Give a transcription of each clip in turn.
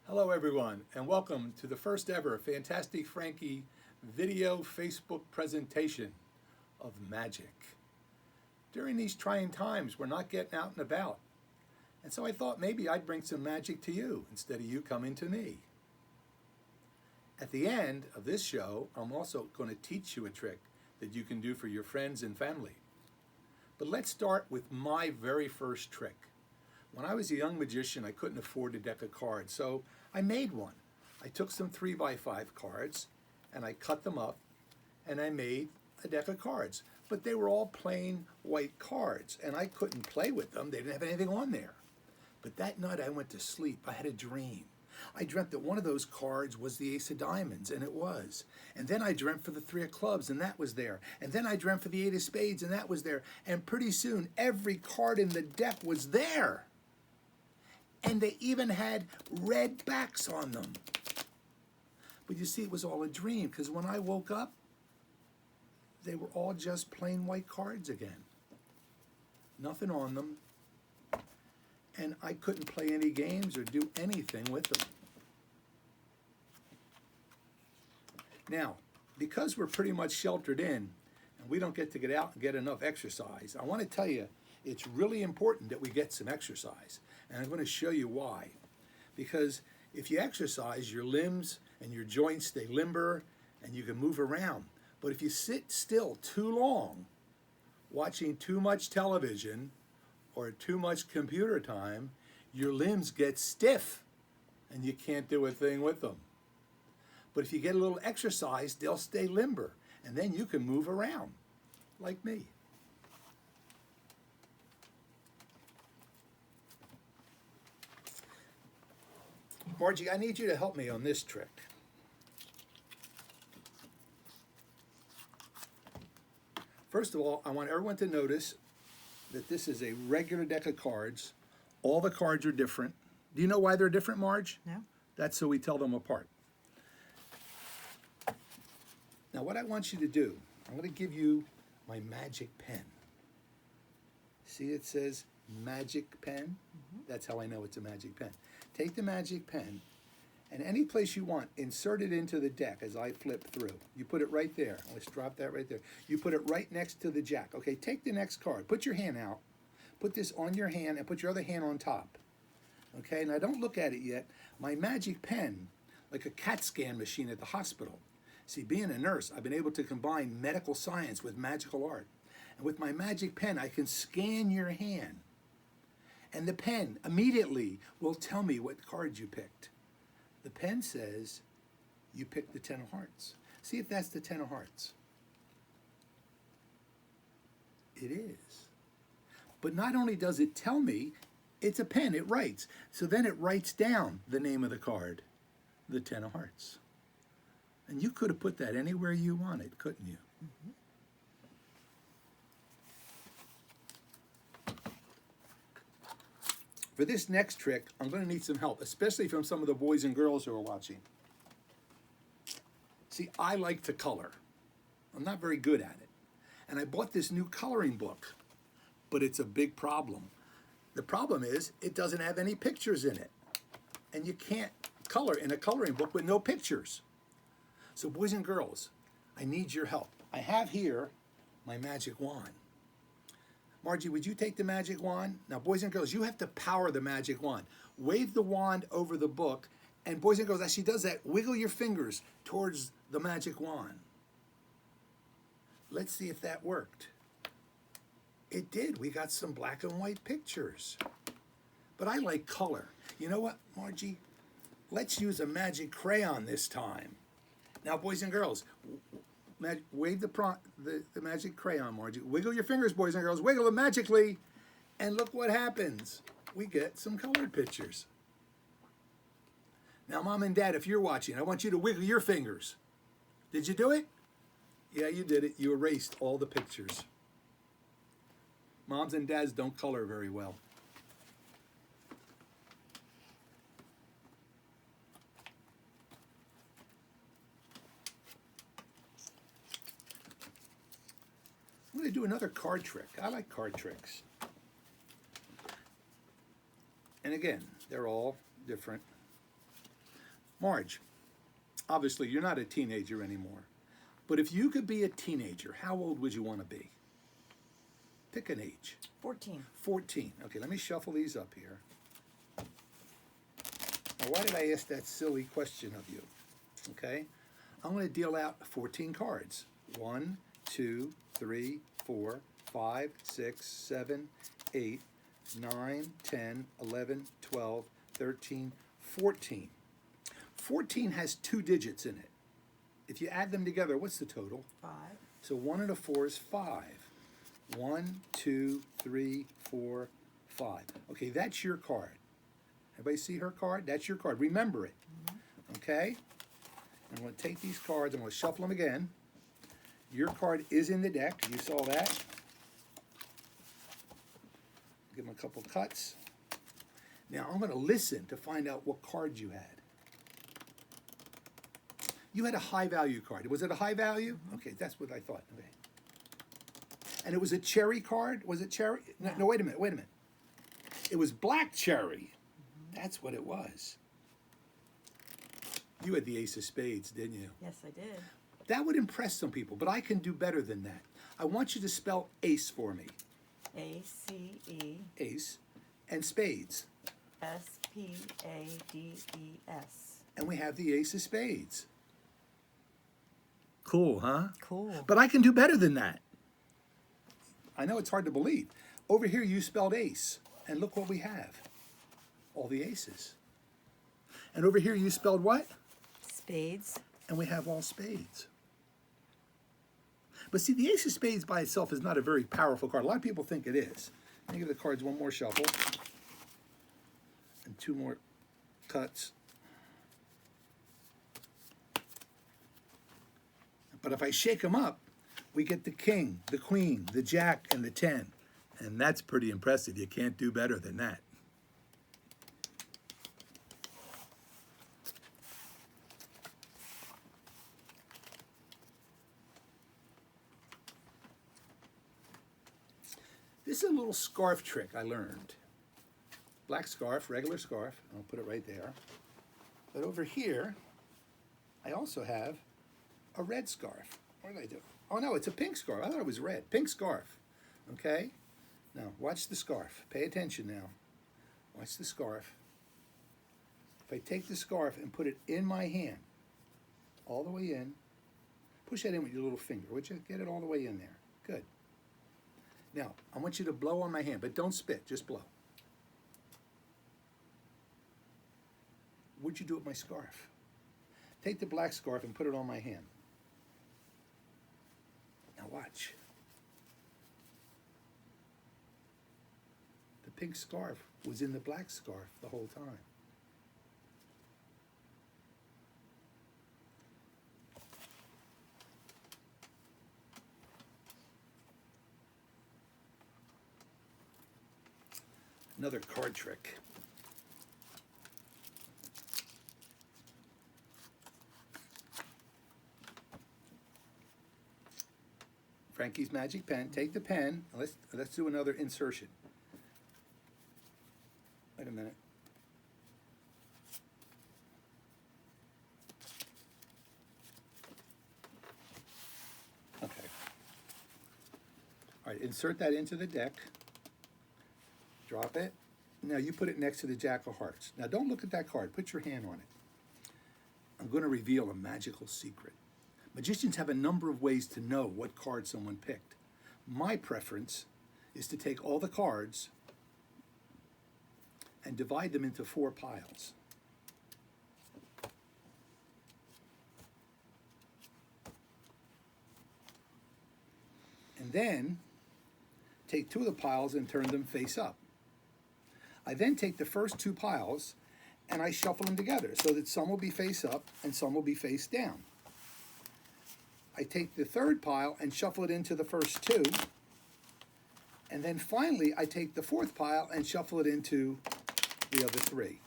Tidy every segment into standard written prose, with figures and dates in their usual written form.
Hello everyone, and welcome to the first ever Fantastic Frankie video Facebook presentation of magic. During these trying times, we're not getting out and about. And so I thought maybe I'd bring some magic to you instead of you coming to me. At the end of this show, I'm also going to teach you a trick that you can do for your friends and family. But let's start with my very first trick. When I was a young magician, I couldn't afford a deck of cards, so I made one. I took some 3x5 cards and I cut them up and I made a deck of cards. But they were all plain white cards and I couldn't play with them. They didn't have anything on there. But that night I went to sleep. I had a dream. I dreamt that one of those cards was the Ace of Diamonds, and it was. And then I dreamt for the Three of Clubs, and that was there. And then I dreamt for the Eight of Spades, and that was there. And pretty soon, every card in the deck was there. And they even had red backs on them. But you see, it was all a dream, because when I woke up, they were all just plain white cards again. Nothing on them. And I couldn't play any games or do anything with them. Now, because we're pretty much sheltered in, and we don't get to get out and get enough exercise, I want to tell you, it's really important that we get some exercise. And I'm going to show you why. Because if you exercise, your limbs and your joints stay limber and you can move around. But if you sit still too long, watching too much television or too much computer time, your limbs get stiff and you can't do a thing with them. But if you get a little exercise, they'll stay limber and then you can move around like me. Margie, I need you to help me on this trick. First of all, I want everyone to notice that this is a regular deck of cards. All the cards are different. Do you know why they're different, Marge? No. That's so we tell them apart. Now what I want you to do, I'm going to give you my magic pen. See, it says magic pen? That's how I know it's a magic pen. Take the magic pen and any place you want, insert it into the deck as I flip through. You put it right there. Let's drop that right there. You put it right next to the jack. Okay, take the next card. Put your hand out. Put this on your hand and put your other hand on top. Okay, now don't look at it yet. My magic pen, like a CAT scan machine at the hospital. See, being a nurse, I've been able to combine medical science with magical art. And with my magic pen, I can scan your hand. And the pen immediately will tell me what card you picked. The pen says you picked the 10 of hearts. See if that's the 10 of hearts. It is. But not only does it tell me, it's a pen, it writes. So then it writes down the name of the card, the 10 of hearts. And you could have put that anywhere you wanted, couldn't you? Mm-hmm. For this next trick, I'm going to need some help, especially from some of the boys and girls who are watching. See, I like to color. I'm not very good at it. And I bought this new coloring book, but it's a big problem. The problem is it doesn't have any pictures in it. And you can't color in a coloring book with no pictures. So boys and girls, I need your help. I have here my magic wand. Margie, would you take the magic wand? Now, boys and girls, you have to power the magic wand. Wave the wand over the book, and boys and girls, as she does that, wiggle your fingers towards the magic wand. Let's see if that worked. It did. We got some black and white pictures. But I like color. You know what, Margie? Let's use a magic crayon this time. Now, boys and girls, wave the magic crayon, Margie. Wiggle your fingers, boys and girls. Wiggle them magically. And look what happens. We get some colored pictures. Now, Mom and Dad, if you're watching, I want you to wiggle your fingers. Did you do it? Yeah, you did it. You erased all the pictures. Moms and dads don't color very well. I'm going to do another card trick. I like card tricks. And again, they're all different. Marge, obviously you're not a teenager anymore, but if you could be a teenager, how old would you want to be? Pick an age. 14. 14. Okay, let me shuffle these up here. Now, why did I ask that silly question of you? Okay, I'm going to deal out 14 cards. 1, 2, 3, 4, 5, 6, 7, 8, 9, 10, 11, 12, 13, 14. 14 has 2 digits in it. If you add them together, what's the total? 5. So 1 and a 4 is 5. 1, 2, 3, 4, 5. Okay, that's your card. Everybody see her card? That's your card. Remember it. Okay? I'm going to take these cards. I'm going to shuffle them again. Your card is in the deck. You saw that. Give them a couple cuts. Now I'm going to listen to find out what cards you had. You had a high value card. Was it a high value? Okay, that's what I thought. Okay. And it was a cherry card? Was it cherry? No, wait a minute. It was black cherry. That's what it was. You had the ace of spades, didn't you? Yes, I did. That would impress some people, but I can do better than that. I want you to spell ace for me. A-C-E. Ace. And spades. S-P-A-D-E-S. And we have the ace of spades. Cool, huh? Cool. But I can do better than that. I know it's hard to believe. Over here you spelled ace, and look what we have. All the aces. And over here you spelled what? Spades. And we have all spades. But see, the ace of spades by itself is not a very powerful card. A lot of people think it is. Let me give the cards one more shuffle. And 2 more cuts. But if I shake them up, we get the king, the queen, the jack, and the 10. And that's pretty impressive. You can't do better than that. This is a little scarf trick I learned. Black scarf, regular scarf. I'll put it right there. But over here, I also have a red scarf. What did I do? Oh no, it's a pink scarf. I thought it was red. Pink scarf. Okay? Now, watch the scarf. Pay attention now. Watch the scarf. If I take the scarf and put it in my hand, all the way in, push that in with your little finger, would you? Get it all the way in there. Good. Now, I want you to blow on my hand, but don't spit, just blow. What'd you do with my scarf? Take the black scarf and put it on my hand. Now watch. The pink scarf was in the black scarf the whole time. Another card trick. Frankie's magic pen. Take the pen. Let's do another insertion. Wait a minute. Okay. All right, insert that into the deck. Drop it. Now you put it next to the Jack of Hearts. Now don't look at that card. Put your hand on it. I'm going to reveal a magical secret. Magicians have a number of ways to know what card someone picked. My preference is to take all the cards and divide them into 4 piles. And then take 2 of the piles and turn them face up. I then take the first 2 piles and I shuffle them together so that some will be face up and some will be face down. I take the 3rd pile and shuffle it into the first 2. And then finally, I take the 4th pile and shuffle it into the other 3.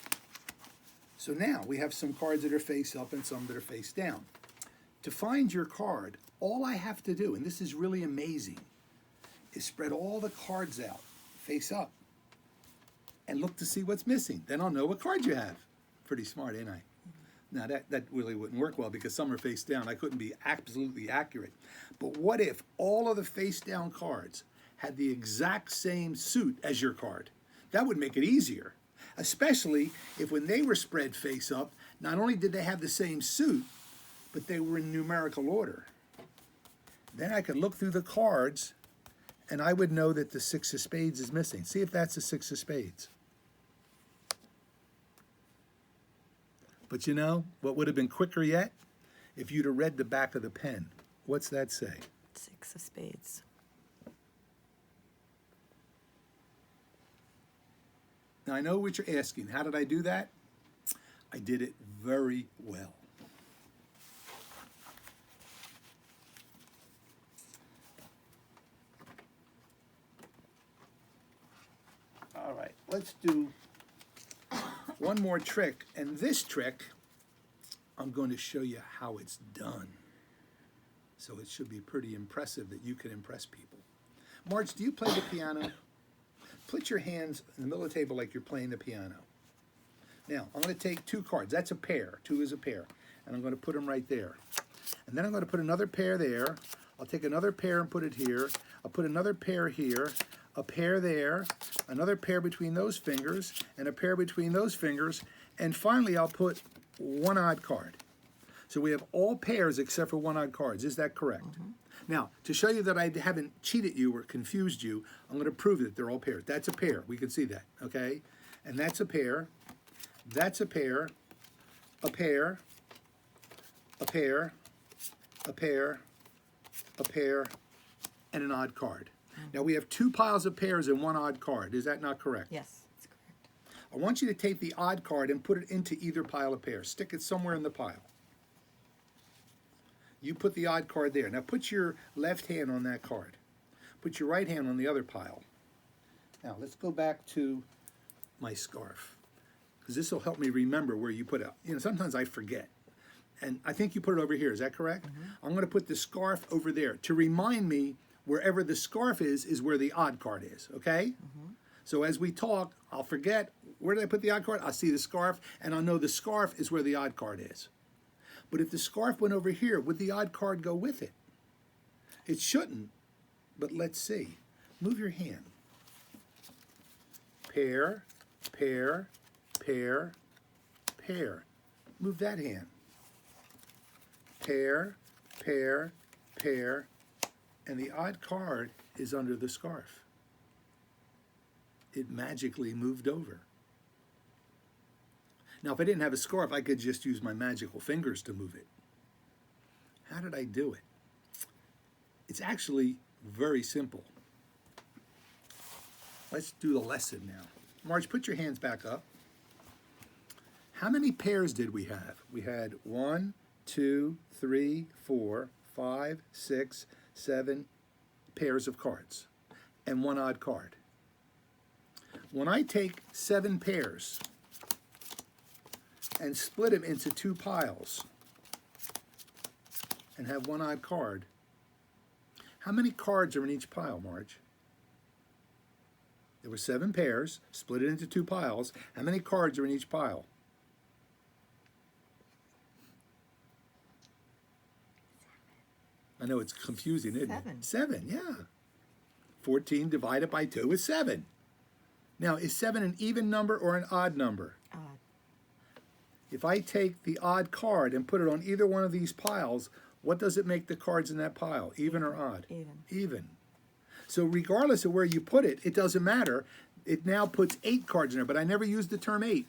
So now we have some cards that are face up and some that are face down. To find your card, all I have to do, and this is really amazing, is spread all the cards out face up and look to see what's missing. Then I'll know what card you have. Pretty smart, ain't I? Now that really wouldn't work well because some are face down. I couldn't be absolutely accurate. But what if all of the face down cards had the exact same suit as your card? That would make it easier, especially if when they were spread face up, not only did they have the same suit, but they were in numerical order. Then I could look through the cards and I would know that the 6 of spades is missing. See if that's the 6 of spades. But you know what would have been quicker yet? If you'd have read the back of the pen. What's that say? 6 of spades. Now I know what you're asking. How did I do that? I did it very well. All right, let's do one more trick, and this trick, I'm going to show you how it's done. So it should be pretty impressive that you can impress people. Marge, do you play the piano? Put your hands in the middle of the table like you're playing the piano. Now, I'm going to take 2 cards. That's a pair. 2 is a pair. And I'm going to put them right there. And then I'm going to put another pair there. I'll take another pair and put it here. I'll put another pair here. A pair there, another pair between those fingers, and a pair between those fingers, and finally I'll put 1 odd card. So we have all pairs except for 1 odd cards. Is that correct? Now, to show you that I haven't cheated you or confused you, I'm going to prove that they're all pairs. That's a pair. We can see that, okay? And that's a pair. That's a pair. A pair. A pair. A pair. A pair. And an odd card. Now we have 2 piles of pairs and 1 odd card. Is that not correct? Yes, that's correct. I want you to take the odd card and put it into either pile of pairs. Stick it somewhere in the pile. You put the odd card there. Now put your left hand on that card. Put your right hand on the other pile. Now let's go back to my scarf, because this will help me remember where you put it. You know, sometimes I forget. And I think you put it over here. Is that correct? I'm going to put the scarf over there to remind me wherever the scarf is where the odd card is, okay? So as we talk, I'll forget, where did I put the odd card? I'll see the scarf, and I'll know the scarf is where the odd card is. But if the scarf went over here, would the odd card go with it? It shouldn't, but let's see. Move your hand. Pair, pair, pair, pair. Move that hand. Pair, pair, pair, and the odd card is under the scarf. It magically moved over. Now, if I didn't have a scarf, I could just use my magical fingers to move it. How did I do it? It's actually very simple. Let's do the lesson now. Marge, put your hands back up. How many pairs did we have? We had 1, 2, 3, 4, 5, 6, 7 pairs of cards and 1 odd card. When I take 7 pairs and split them into 2 piles and have 1 odd card, how many cards are in each pile, Marge? There were 7 pairs, split it into 2 piles. How many cards are in each pile? I know it's confusing, isn't it? 7, yeah. 14 divided by 2 is 7. Now, is 7 an even number or an odd number? Odd. If I take the odd card and put it on either one of these piles, what does it make the cards in that pile? Even or odd? Even. Even. So regardless of where you put it, it doesn't matter. It now puts 8 cards in there, but I never used the term 8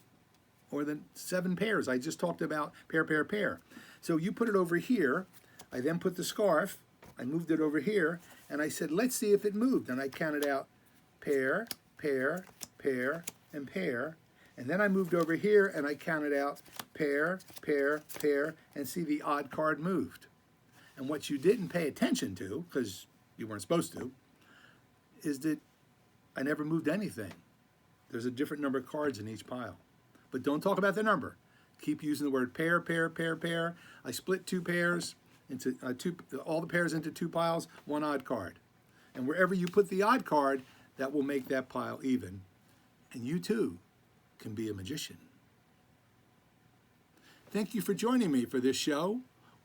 or the 7 pairs. I just talked about pair, pair, pair. So you put it over here. I then put the scarf. I moved it over here, and I said, let's see if it moved. And I counted out pair, pair, pair, and pair. And then I moved over here, and I counted out pair, pair, pair, and see the odd card moved. And what you didn't pay attention to, because you weren't supposed to, is that I never moved anything. There's a different number of cards in each pile. But don't talk about the number. Keep using the word pair, pair, pair, pair. I split 2 pairs into all the pairs into 2 piles, 1 odd card. And wherever you put the odd card, that will make that pile even. And you too can be a magician. Thank you for joining me for this show.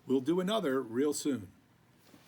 We'll do another real soon.